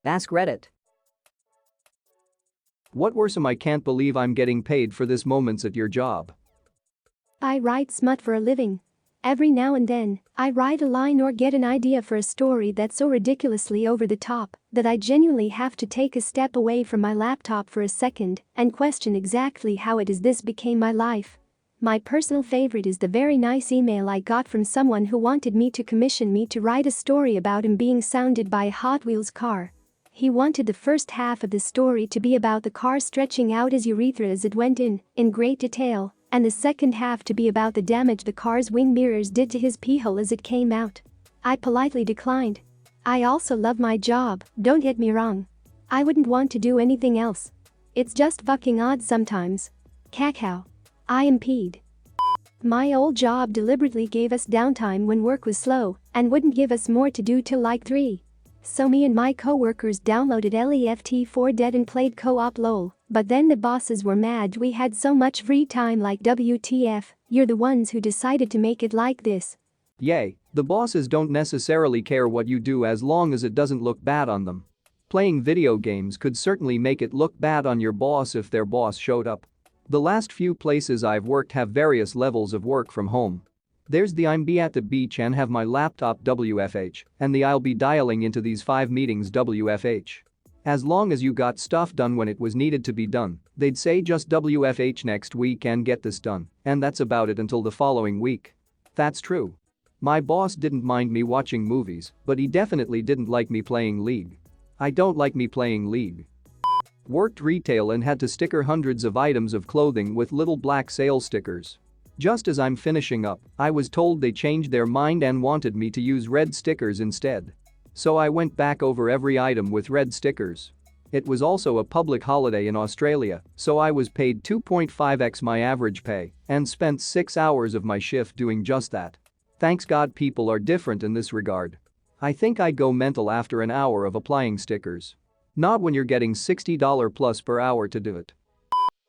Ask Reddit. What were some I can't believe I'm getting paid for this moments at your job? I write smut for a living. Every now and then, I write a line or get an idea for a story that's so ridiculously over the top that I genuinely have to take a step away from my laptop for a second and question exactly how it is this became my life. My personal favorite is the very nice email I got from someone who wanted me to commission me to write a story about him being sounded by a Hot Wheels car. He wanted the first half of the story to be about the car stretching out his urethra as it went in great detail, and the second half to be about the damage the car's wing mirrors did to his pee-hole as it came out. I politely declined. I also love my job, don't get me wrong. I wouldn't want to do anything else. It's just fucking odd sometimes. Cacao. I am peed. My old job deliberately gave us downtime when work was slow and wouldn't give us more to do till like 3. So me and my co-workers downloaded Left4 Dead and played co-op LOL, but then the bosses were mad we had so much free time like WTF, you're the ones who decided to make it like this. Yay, the bosses don't necessarily care what you do as long as it doesn't look bad on them. Playing video games could certainly make it look bad on your boss if their boss showed up. The last few places I've worked have various levels of work from home. There's the I'm be at the beach and have my laptop WFH, and the I'll be dialing into these 5 meetings WFH. As long as you got stuff done when it was needed to be done, they'd say just WFH next week and get this done, and that's about it until the following week. That's true. My boss didn't mind me watching movies, but he definitely didn't like me playing League. I don't like me playing League. Worked retail and had to sticker hundreds of items of clothing with little black sale stickers. Just as I'm finishing up, I was told they changed their mind and wanted me to use red stickers instead. So I went back over every item with red stickers. It was also a public holiday in Australia, so I was paid 2.5x my average pay and spent 6 hours of my shift doing just that. Thanks God people are different in this regard. I think I'd go mental after an hour of applying stickers. Not when you're getting $60 plus per hour to do it.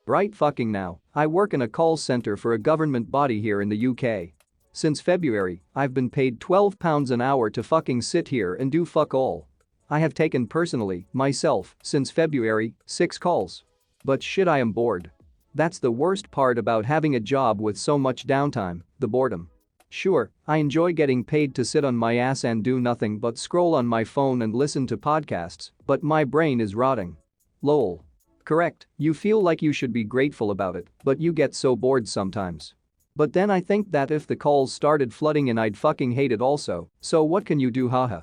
Right fucking now, I work in a call center for a government body here in the UK. Since February, I've been paid £12 an hour to fucking sit here and do fuck all. I have taken personally, myself, since February, 6 calls. But shit, I am bored. That's the worst part about having a job with so much downtime, the boredom. Sure, I enjoy getting paid to sit on my ass and do nothing but scroll on my phone and listen to podcasts, but my brain is rotting. Lol. Correct, you feel like you should be grateful about it, but you get so bored sometimes. But then I think that if the calls started flooding in I'd fucking hate it also, so what can you do, haha?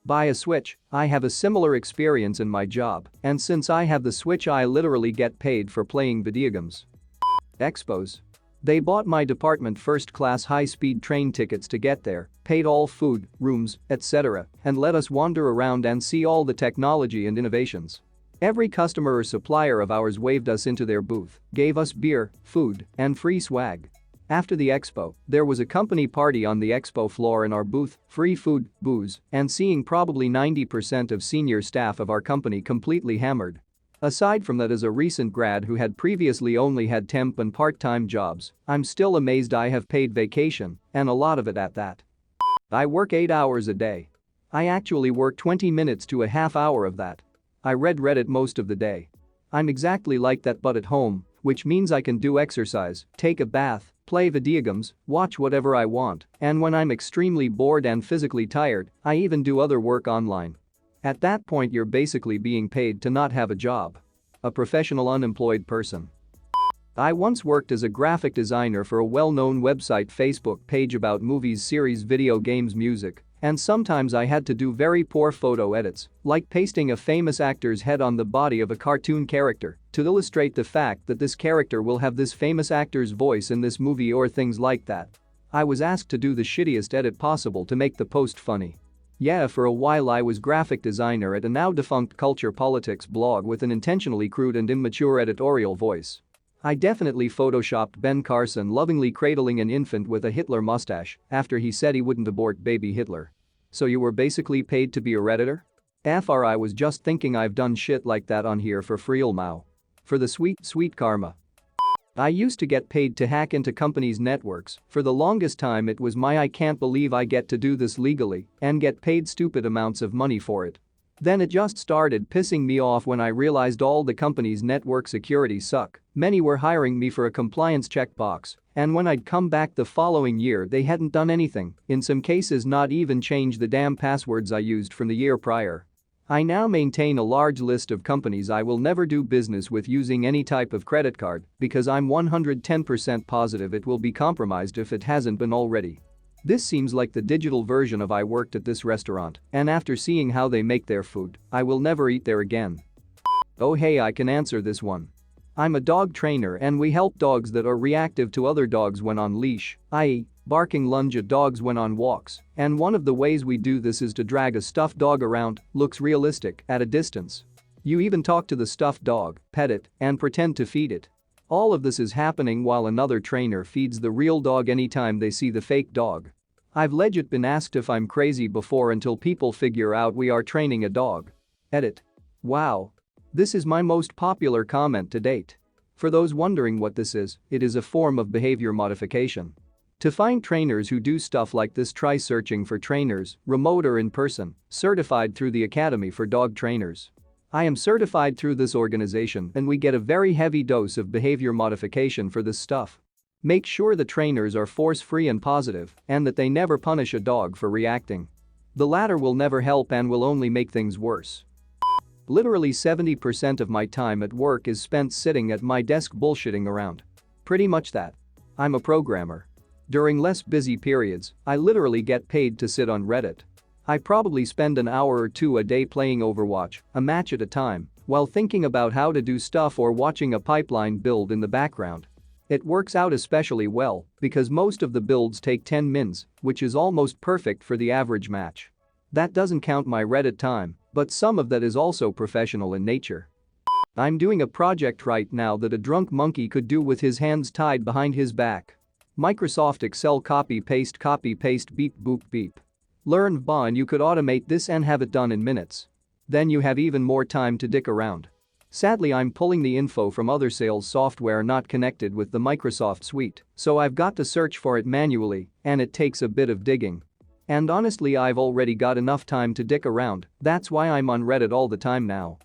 Buy a Switch. I have a similar experience in my job, and since I have the Switch I literally get paid for playing video games. Expos. They bought my department first-class high-speed train tickets to get there, paid all food, rooms, etc., and let us wander around and see all the technology and innovations. Every customer or supplier of ours waved us into their booth, gave us beer, food, and free swag. After the expo, there was a company party on the expo floor in our booth, free food, booze, and seeing probably 90% of senior staff of our company completely hammered. Aside from that, as a recent grad who had previously only had temp and part-time jobs, I'm still amazed I have paid vacation, and a lot of it at that. I work 8 hours a day. I actually work 20 minutes to a half hour of that. I read Reddit most of the day. I'm exactly like that but at home, which means I can do exercise, take a bath, play video games, watch whatever I want, and when I'm extremely bored and physically tired, I even do other work online. At that point you're basically being paid to not have a job. A professional unemployed person. I once worked as a graphic designer for a well-known website Facebook page about movies, series, video games, music, and sometimes I had to do very poor photo edits, like pasting a famous actor's head on the body of a cartoon character to illustrate the fact that this character will have this famous actor's voice in this movie or things like that. I was asked to do the shittiest edit possible to make the post funny. Yeah, for a while I was graphic designer at a now defunct culture politics blog with an intentionally crude and immature editorial voice. I definitely photoshopped Ben Carson lovingly cradling an infant with a Hitler mustache after he said he wouldn't abort baby Hitler. So you were basically paid to be a Redditor? FR, I was just thinking I've done shit like that on here for free lmao. For the sweet karma. I used to get paid to hack into companies' networks. For the longest time it was my I can't believe I get to do this legally and get paid stupid amounts of money for it. Then it just started pissing me off when I realized all the companies' network security suck. Many were hiring me for a compliance checkbox, and when I'd come back the following year they hadn't done anything, in some cases not even changed the damn passwords I used from the year prior. I now maintain a large list of companies I will never do business with using any type of credit card because I'm 110% positive it will be compromised if it hasn't been already. This seems like the digital version of I worked at this restaurant, and after seeing how they make their food, I will never eat there again. Oh hey, I can answer this one. I'm a dog trainer and we help dogs that are reactive to other dogs when on leash, i.e., barking lunge at dogs when on walks, and one of the ways we do this is to drag a stuffed dog around, looks realistic, at a distance. You even talk to the stuffed dog, pet it, and pretend to feed it. All of this is happening while another trainer feeds the real dog anytime they see the fake dog. I've legit been asked if I'm crazy before until people figure out we are training a dog. Edit. Wow. This is my most popular comment to date. For those wondering what this is, it is a form of behavior modification. To find trainers who do stuff like this, try searching for trainers, remote or in person, certified through the Academy for Dog Trainers. I am certified through this organization and we get a very heavy dose of behavior modification for this stuff. Make sure the trainers are force-free and positive and that they never punish a dog for reacting. The latter will never help and will only make things worse. Literally 70% of my time at work is spent sitting at my desk bullshitting around. Pretty much that. I'm a programmer. During less busy periods, I literally get paid to sit on Reddit. I probably spend an hour or two a day playing Overwatch, a match at a time, while thinking about how to do stuff or watching a pipeline build in the background. It works out especially well because most of the builds take 10 mins, which is almost perfect for the average match. That doesn't count my Reddit time, but some of that is also professional in nature. I'm doing a project right now that a drunk monkey could do with his hands tied behind his back. Microsoft Excel copy-paste beep boop beep. Learn VBA and you could automate this and have it done in minutes. Then you have even more time to dick around. Sadly, I'm pulling the info from other sales software not connected with the Microsoft suite, so I've got to search for it manually, and it takes a bit of digging. And honestly, I've already got enough time to dick around, that's why I'm on Reddit all the time now.